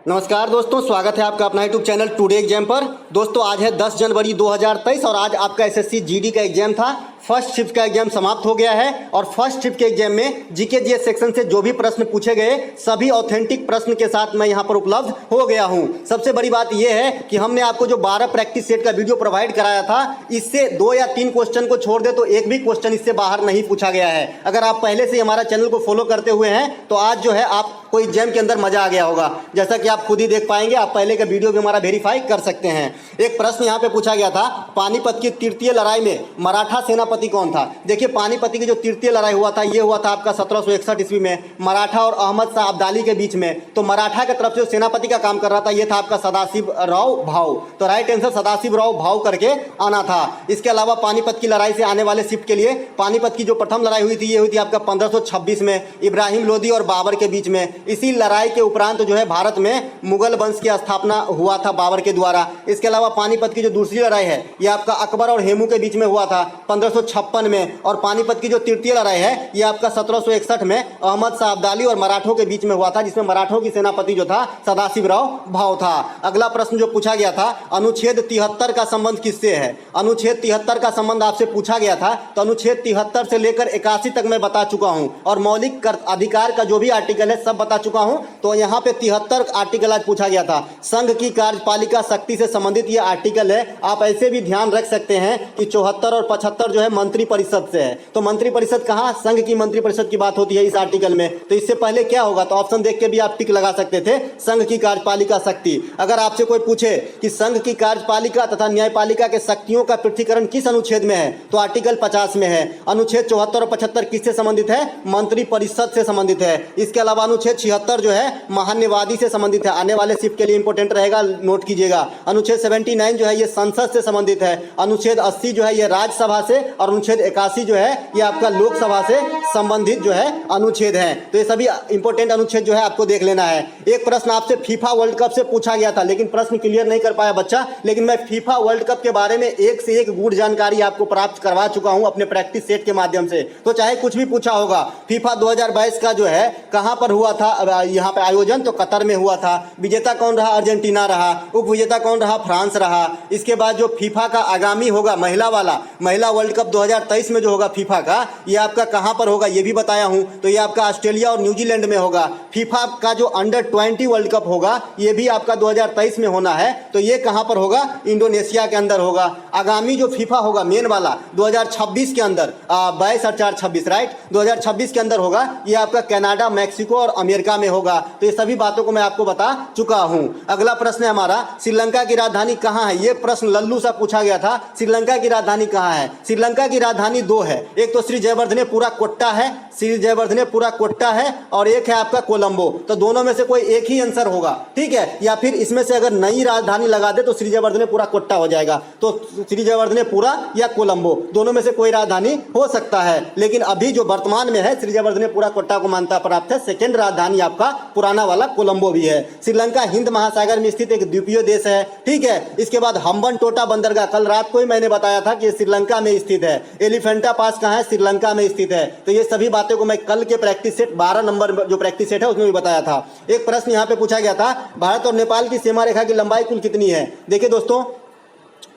नमस्कार दोस्तों, स्वागत है आपका अपना यूट्यूब चैनल टुडे एग्जाम पर। दोस्तों आज है 10 जनवरी 2023 और आज आपका एसएससी जीडी का एग्जाम था। फर्स्ट शिफ्ट का एग्जाम समाप्त हो गया है और फर्स्ट शिफ्ट के एग्जाम में जीके जीएस सेक्शन से जो भी प्रश्न पूछे गए सभी ऑथेंटिक प्रश्न के साथ मैं यहां पर उपलब्ध हो गया हूं। सबसे बड़ी बात यह है कि हमने आपको जो 12 प्रैक्टिस सेट का वीडियो प्रोवाइड कराया था, इससे 2 या 3 क्वेश्चन को छोड़ दे तो एक भी क्वेश्चन इससे बाहर नहीं पूछा गया है। अगर आप पहले से हमारा चैनल को फॉलो करते हुए हैं तो आज जो है आपको एग्जाम के अंदर मजा आ गया होगा। जैसा कि आप खुद ही देख पाएंगे, आप पहले का वीडियो भी हमारा वेरीफाई कर सकते हैं। एक प्रश्न यहाँ पे पूछा गया था, पानीपत की तृतीय लड़ाई में मराठा सेनापति कौन था। देखिए पानीपत की जो तृतीय लड़ाई हुआ था ये हुआ था आपका 1761 ईस्वी में मराठा और अहमद शाह अब्दाली के बीच में। तो मराठा की तरफ से जो सेनापति का काम कर रहा था ये था आपका सदाशिव राव भाऊ। तो राइट आंसर सदाशिव राव भाऊ करके आना था। इसके अलावा पानीपत की लड़ाई से आने वाले शिफ्ट के लिए पानीपत की जो प्रथम लड़ाई हुई थी ये हुई थी आपका 1526 में इब्राहिम लोदी और बाबर के बीच में। इसी लड़ाई के उपरांत जो है भारत में मुगल वंश की स्थापना हुआ था बाबर के द्वारा। इसके अलावा पानीपत की जो दूसरी लड़ाई है ये आपका अकबर और हेमू के बीच में हुआ था 1556 में। और पानीपत की जो तृतीय लड़ाई है ये आपका 1761 में अहमद शाह अब्दाली और मराठों के बीच में हुआ था, जिसमें मराठों की सेनापति जो था सदाशिव राव भाऊ था। अगला प्रश्न जो पूछा गया था, अनुच्छेद 73 का संबंध किससे है। अनुच्छेद 73 का संबंध आपसे पूछा गया था, तो अनुच्छेद 73 से लेकर 81 तक मैं बता चुका हूं और मौलिक अधिकार का जो भी आर्टिकल है सब बता चुका हूं। तो यहाँ पे 73 आर्टिकल आज पूछा गया था। संघ की कार्यपालिका शक्ति से संबंधित ये आर्टिकल है। आप ऐसे भी ध्यान रख सकते हैं कि 74 और 75 जो है मंत्री परिषद से है। तो मंत्री परिषद कहाँ, संघ की मंत्री परिषद की बात होती है इस आर्टिकल में। तो इससे पहले क्या होगा, तो ऑप्शन देख के भी आप टिक लगा सकते थे, संघ की कार्यपालिका शक्ति। अगर आपसे कोई पूछे कि संघ की कार्यपालिका तथा न्यायपालिका के शक्तियों का पृथक्करण किस अनुच्छेद में है, तो आर्टिकल 50 में है। अनुच्छेद 74 और 75 किससे संबंधित है, मंत्री परिषद से संबंधित है। इसके अलावा अनुच्छेद 76 जो है महान्यवादी से संबंधित है। आने वाले शिफ्ट के लिए इंपॉर्टेंट रहेगा, नोट कीजिएगा। अनुच्छेद 79 जो है ये संसद से संबंधित है। अनुच्छेद 80 जो है ये राज्यसभा से और अनुच्छेद 81 जो है ये आपका लोकसभा से संबंधित जो है अनुच्छेद है। तो ये सभी इंपॉर्टेंट अनुच्छेद जो है आपको देख लेना है। एक प्रश्न आपसे फीफा वर्ल्ड कप से पूछा गया था, लेकिन प्रश्न क्लियर नहीं कर पाया बच्चा। लेकिन मैं फीफा वर्ल्ड कप के बारे में एक से एक गुड जानकारी आपको प्राप्त करवा चुका हूं अपने प्रैक्टिस सेट के माध्यम से। तो चाहे कुछ भी पूछा होगा, फीफा 2022 का जो है कहां पर हुआ था यहाँ पे आयोजन, तो कतर में हुआ था। विजेता कौन रहा, अर्जेंटीना रहा। उप विजेता कौन रहा, फ्रांस रहा। इसके बाद जो फीफा का आगामी होगा महिला वाला, महिला वर्ल्ड कप 2023 में जो होगा फीफा का, ये आपका कहां पर होगा ये भी बताया हूं। तो ये आपका ऑस्ट्रेलिया और न्यूजीलैंड में होगा। फीफा का जो अंडर 20 वर्ल्ड कप होगा ये भी आपका 2023 में होना है। तो ये कहां पर होगा, इंडोनेशिया के अंदर होगा। आगामी जो फीफा होगा मेन वाला 2026 के अंदर 22 और 4 26 राइट 2026 के अंदर होगा। ये आपका कनाडा, मैक्सिको और अमेरिका में होगा। तो ये सभी बातों को मैं आपको बता चुका हूं। अगला प्रश्न है हमारा, श्रीलंका की राजधानी कहां है। ये प्रश्न लल्लू सा पूछा गया था, श्रीलंका की राजधानी कहां है। श्रीलंका की राजधानी 2 है, एक तो श्री जयवर्धनेपुरा कोट्टा है, श्री जयवर्धनेपुरा कोट्टा है, और एक है आपका कोलंबो। तो दोनों में से कोई एक ही आंसर होगा, ठीक है। या फिर इसमें से अगर नई राजधानी लगा दे तो श्री जयवर्धनेपुरा कोट्टा हो जाएगा। तो श्री जयवर्धनेपुरा या कोलंबो दोनों में से कोई राजधानी हो सकता है, लेकिन अभी जो वर्तमान में है श्री जयवर्धनेपुरा कोट्टा को मान्यता प्राप्त है। सेकेंड राजधानी आपका पुराना वाला कोलंबो भी है। श्रीलंका हिंद महासागर में स्थित एक द्वीपीय देश है, ठीक है। इसके बाद हम्बनटोटा बंदरगाह, कल रात को ही मैंने बताया था कि श्रीलंका में स्थित है। एलिफेंटा पास कहाँ है, श्रीलंका में स्थित है। तो ये सभी बातें को मैं कल के प्रैक्टिस सेट 12 नंबर जो प्रैक्टिस सेट है उसमें भी बताया था। एक प्रश्न यहाँ पे पूछा गया था, भारत और नेपाल की सीमा रेखा की लंबाई कुल कितनी है। देखिए दोस्तों,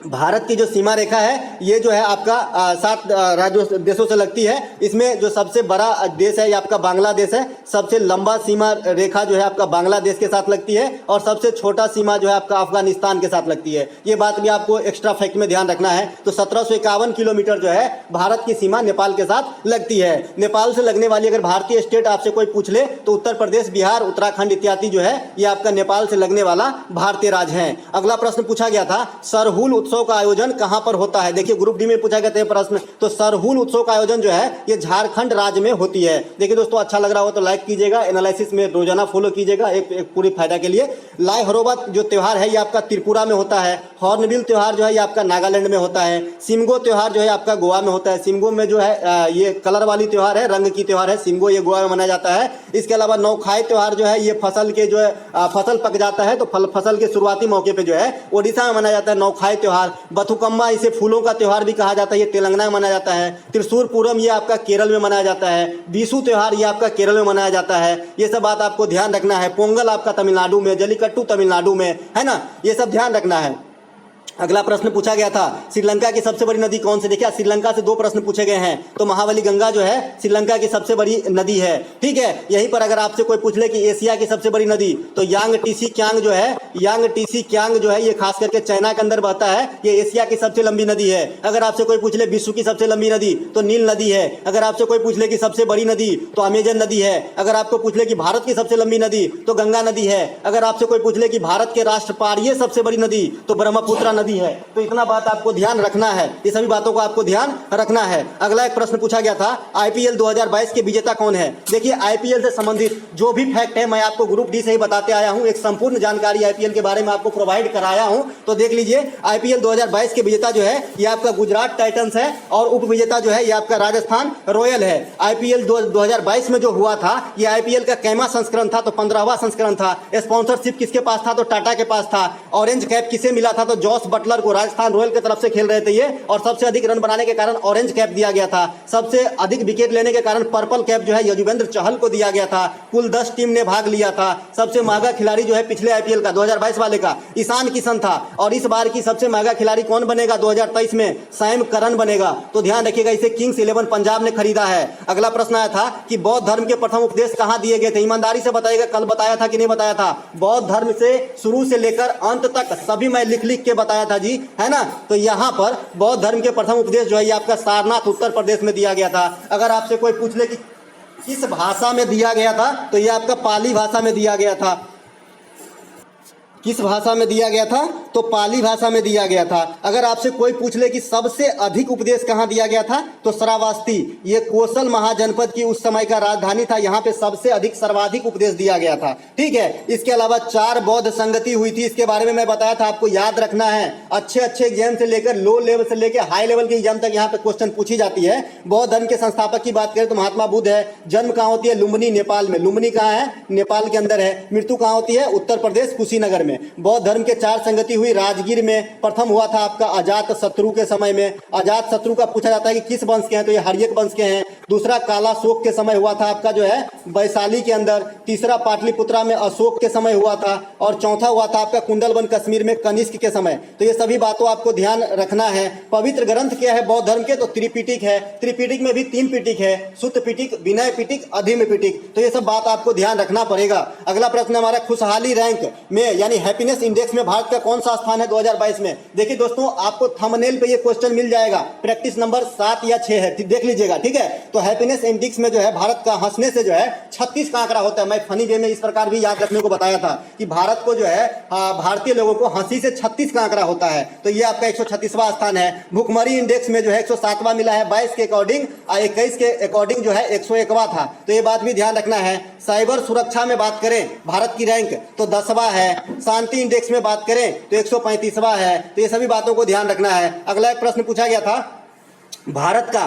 भारत की जो सीमा रेखा है ये जो है आपका 7 राज्यों देशों से लगती है। इसमें जो सबसे बड़ा देश है ये आपका बांग्लादेश है। सबसे लंबा सीमा रेखा जो है आपका बांग्लादेश के साथ लगती है, और सबसे छोटा सीमा जो है आपका अफगानिस्तान के साथ लगती है। ये बात भी आपको एक्स्ट्रा फैक्ट में ध्यान रखना है। तो 1751 किलोमीटर जो है भारत की सीमा नेपाल के साथ लगती है। नेपाल से लगने वाली अगर भारतीय स्टेट आपसे कोई पूछ ले तो उत्तर प्रदेश, बिहार, उत्तराखंड इत्यादि जो है ये आपका नेपाल से लगने वाला भारतीय राज्य है। अगला प्रश्न पूछा गया था, सरहुल उत्सव का आयोजन कहां पर होता है। देखिए ग्रुप डी में पूछा गया था प्रश्न। तो सरहुल उत्सव का आयोजन जो है ये झारखंड राज्य में होती है। देखिए दोस्तों, अच्छा लग रहा हो तो लाइक कीजिएगा, एनालिसिस में रोजाना फॉलो कीजिएगा एक पूरी फायदा के लिए। लाई हरोबा जो त्योहार है ये आपका त्रिपुरा में होता है। हॉर्नबिल त्योहार जो है ये आपका नागालैंड में होता है। सिमगो त्योहार जो है आपका गोवा में होता है। सिमगो में जो है ये कलर वाली त्योहार है, रंग की त्योहार है। सिमगो ये गोवा में मनाया जाता है। इसके अलावा नौखाई त्योहार जो है ये फसल के जो है फसल पक जाता है तो फसल के शुरुआती मौके पे जो है ओडिशा में मनाया जाता है नौखाई त्योहार। त्यौहार। बथुकम्मा, इसे फूलों का त्यौहार भी कहा जाता है, ये तेलंगाना में मनाया जाता है। त्रिशूर पूरम, ये आपका केरल में मनाया जाता है। बीसू त्यौहार, ये आपका केरल में मनाया जाता है। ये सब बात आपको ध्यान रखना है। पोंगल आपका तमिलनाडु में, जल्लीकट्टू तमिलनाडु में, है ना, ये सब ध्यान रखना है। अगला प्रश्न पूछा गया था, श्रीलंका की सबसे बड़ी नदी कौन सी? देखिए श्रीलंका से 2 प्रश्न पूछे गए हैं, तो महाबली गंगा जो है श्रीलंका की सबसे बड़ी नदी है। ठीक है, यहीं पर अगर आपसे कोई पूछ ले कि एशिया की सबसे बड़ी नदी, तो यांग टीसी क्यांग जो है, यांग टीसी क्यांग जो है, ये खास करके चाइना के अंदर बहता है, ये एशिया की सबसे लंबी नदी है। अगर आपसे कोई पूछ ले विश्व की सबसे लंबी नदी, तो नील नदी है। अगर आपसे कोई पूछ ले कि सबसे बड़ी नदी, तो अमेजन नदी है। अगर आपको पूछ ले कि भारत की सबसे लंबी नदी, तो गंगा नदी है। अगर आपसे कोई पूछ ले कि भारत के राष्ट्रपारीय सबसे बड़ी नदी, तो ब्रह्मपुत्र नदी है। तो इतना बात आपको ध्यान रखना है, ये सभी बातों को आपको ध्यान रखना है। अगला एक प्रश्न पूछा गया था, आईपीएल 2022 के विजेता कौन है? देखिए आईपीएल से संबंधित जो भी फैक्ट है मैं आपको ग्रुप डी से ही बताते आया हूं, एक संपूर्ण जानकारी आईपीएल के बारे में आपको प्रोवाइड कराया हूं। तो देख लीजिए, आईपीएल 2022 के विजेता जो है ये आपका गुजरात टाइटंस है, और उप विजेता जो है ये आपका राजस्थान रॉयल है। आईपीएल 2022 में जो हुआ था, ये आईपीएल का कैमा संस्करण था, तो 15वां संस्करण था। स्पॉन्सरशिप किसके पास था? तो टाटा के पास था। ऑरेंज कैप किसे मिला था? तो जॉस बटलर को, राजस्थान रॉयल की तरफ से खेल रहे थे ये, और सबसे अधिक रन बनाने के कारण ऑरेंज कैप दिया गया था। सबसे अधिक विकेट लेने के कारण पर्पल कैप जो है यजुवेंद्र चहल को दिया गया था। कुल 10 टीम ने भाग लिया था। सबसे महंगा खिलाड़ी जो है पिछले आईपीएल का 2022 वाले का ईशान किशन था, और इस बार की सबसे महंगा खिलाड़ी कौन बनेगा 2023 में? सैम करन बनेगा। तो ध्यान रखिएगा, इसे किंग्स 11 पंजाब ने खरीदा है। अगला प्रश्न आया था कि बौद्ध धर्म के प्रथम उपदेश कहां दिए गए थे? ईमानदारी से बताइएगा, कल बताया था कि नहीं बताया था? बौद्ध धर्म से शुरू से लेकर अंत तक सभी मैं लिख लिख के बताया था जी, है ना। तो यहाँ पर बौद्ध धर्म के प्रथम उपदेश जो है ये आपका सारनाथ उत्तर प्रदेश में दिया गया था। अगर आपसे कोई पूछ ले कि किस भाषा में दिया गया था, तो ये आपका पाली भाषा में दिया गया था। किस भाषा में दिया गया था? तो पाली भाषा में दिया गया था। अगर आपसे कोई पूछ ले कि सबसे अधिक उपदेश कहाँ दिया गया था, तो श्रावस्ती, ये कौशल महाजनपद की उस समय का राजधानी था, यहाँ पे सबसे अधिक सर्वाधिक उपदेश दिया गया था। ठीक है, इसके अलावा 4 बौद्ध संगति हुई थी, इसके बारे में मैं बताया था, आपको याद रखना है। अच्छे अच्छे एग्जाम से लेकर लो लेवल से लेकर हाई लेवल के एग्जाम तक यहाँ पे क्वेश्चन पूछी जाती है। बौद्ध धर्म के संस्थापक की बात करें तो महात्मा बुद्ध है। जन्म कहाँ होती है? लुम्बिनी नेपाल में। लुम्बिनी कहाँ है? नेपाल के अंदर है। मृत्यु कहाँ होती है? उत्तर प्रदेश कुशीनगर में। बौद्ध धर्म के 4 संगति हुई राजगीर में। प्रथम हुआ था आपका अजात शत्रु के समय में। अजात शत्रु का पूछा जाता है कि किस वंश के हैं, तो ये हर्यक वंश के हैं। दूसरा काला शोक के समय हुआ था आपका जो है वैशाली के अंदर। तीसरा पाटलिपुत्रा में अशोक के समय हुआ था, और चौथा हुआ था आपका कुंडलवन कश्मीर में कनिष्क के समय। तो ये सभी बातों आपको ध्यान रखना है। पवित्र ग्रंथ क्या है बौद्ध धर्म के? तो त्रिपिटक है। त्रिपिटक में भी 3 पिटक है, सुत्त पिटक, विनय पिटक, अधिम पिटक। तो ये सब बात आपको ध्यान रखना पड़ेगा। अगला प्रश्न हमारा, खुशहाली रैंक में यानी हैप्पीनेस इंडेक्स में भारत का कौन सा स्थान है 2022 में? देखिए दोस्तों, आपको थंबनेल पे ये क्वेश्चन मिल जाएगा, प्रैक्टिस नंबर 7 या 6 है, देख लीजिएगा। ठीक है, तो हैप्पीनेस इंडेक्स में जो है भारत का हंसने से जो है 36 का आंकड़ा होता है। मैं फनी वे में इस प्रकार भी याद रखने को बताया था कि भारत को जो है भारतीय लोगों को हंसी से 36 का आंकड़ा होता है। तो ये आपका 136वां स्थान है। भुखमरी इंडेक्स में जो है 107वां मिला है। 22 के अकॉर्डिंग 21 के अकॉर्डिंग जो है 101वां था। तो ये बात भी ध्यान रखना है। साइबर सुरक्षा में बात करें भारत की रैंक तो 10वां है। शांति इंडेक्स में बात करें तो 135वां है। तो ये सभी बातों को ध्यान रखना है। अगला एक प्रश्न पूछा गया था, भारत का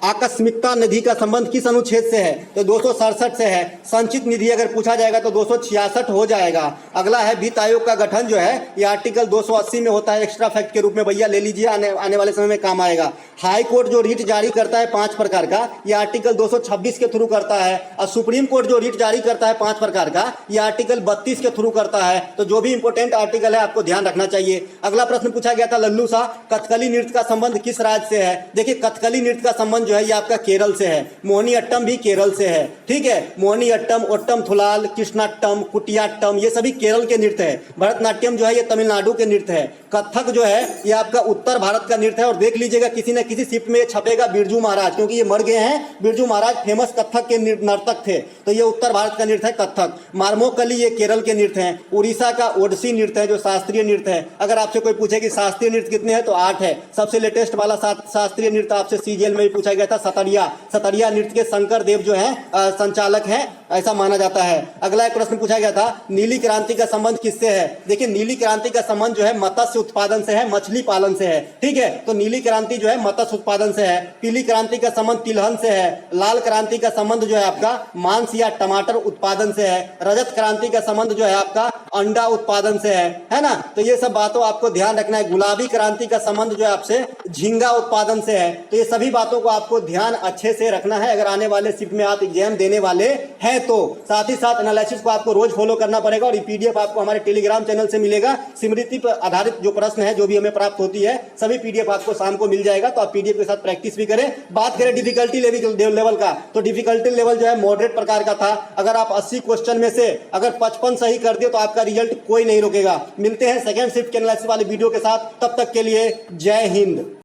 आकस्मिकता निधि का संबंध किस अनुच्छेद से है? तो 267 से है। संचित निधि अगर पूछा जाएगा तो 266 हो जाएगा। अगला है वित्त आयोग का गठन जो है ये आर्टिकल 280 में होता है। एक्स्ट्रा फैक्ट के रूप में भैया ले लीजिए, आने वाले समय में काम आएगा। हाई कोर्ट जो रीट जारी करता है 5 प्रकार का, ये आर्टिकल 226 के थ्रू करता है। और सुप्रीम कोर्ट जो रीट जारी करता है 5 प्रकार का, ये आर्टिकल 32 के थ्रू करता है। तो जो भी इंपोर्टेंट आर्टिकल है आपको ध्यान रखना चाहिए। अगला प्रश्न पूछा गया था, लल्लू शाह, कथकली नृत्य का संबंध किस राज्य से है? देखिए कथकली नृत्य का संबंध जो है ये आपका केरल से है। मोहिनी अट्टम भी केरल से है। ठीक है, मोहिनी अट्टम, ओट्टम थुलाल, कृष्णाट्टम, कुटियाट्टम, ये सभी केरल के नृत्य है। भरतनाट्यम जो है ये तमिलनाडु के नृत्य है। कथक जो है ये आपका उत्तर भारत का नृत्य है। और देख लीजिएगा किसी न किसी शिफ्ट में छपेगा बिरजू महाराज, क्योंकि ये मर गए हैं। बिरजू महाराज फेमस कथक के नर्तक थे। तो ये उत्तर भारत का नृत्य है कथक। मार्मोकली ये केरल के नृत्य है। उड़ीसा का ओडिसी नृत्य है जो शास्त्रीय नृत्य है। अगर आपसे कोई पूछे कि शास्त्रीय नृत्य कितने हैं तो 8 है। सबसे लेटेस्ट वाला शास्त्रीय नृत्य आपसे सीजीएल में भी पूछा गया था, सतरिया। सतरिया नृत्य के शंकर देव जो है संचालक हैं, ऐसा माना जाता है। अगला एक प्रश्न पूछा गया था, नीली क्रांति का संबंध किससे है? देखिए नीली क्रांति का संबंध जो है मत्स्य उत्पादन से है, मछली पालन से है। ठीक है, तो नीली क्रांति जो है मत्स्य उत्पादन से है। पीली क्रांति का संबंध तिलहन से है। लाल क्रांति का संबंध जो है आपका मांस या टमाटर उत्पादन से है। रजत क्रांति का संबंध जो है आपका अंडा उत्पादन से है ना। तो ये सब बातों आपको ध्यान रखना है। गुलाबी क्रांति का संबंध जो है आपसे झींगा उत्पादन से है। तो ये सभी बातों को आपको ध्यान अच्छे से रखना है अगर आने वाले शिफ्ट में आप एग्जाम देने वाले हैं तो। साथ ही साथ एनालिसिस को आपको रोज फॉलो करना पड़ेगा और ये पीडीएफ आपको हमारे टेलीग्राम चैनल से मिलेगा। स्मृति पर आधारित जो प्रश्न है जो भी हमें प्राप्त होती है सभी पीडीएफ आपको शाम को मिल जाएगा। तो आप पीडीएफ के साथ प्रैक्टिस भी करें। बात करें डिफिकल्टी लेवल का, तो डिफिकल्टी लेवल जो है मॉडरेट प्रकार का था। अगर आप 80 क्वेश्चन में से अगर 55 सही कर दिए तो आपका रिजल्ट कोई नहीं रोकेगा। मिलते हैं सेकंड शिफ्ट के एनालिसिस वाले वीडियो के साथ, तब तक के लिए जय हिंद।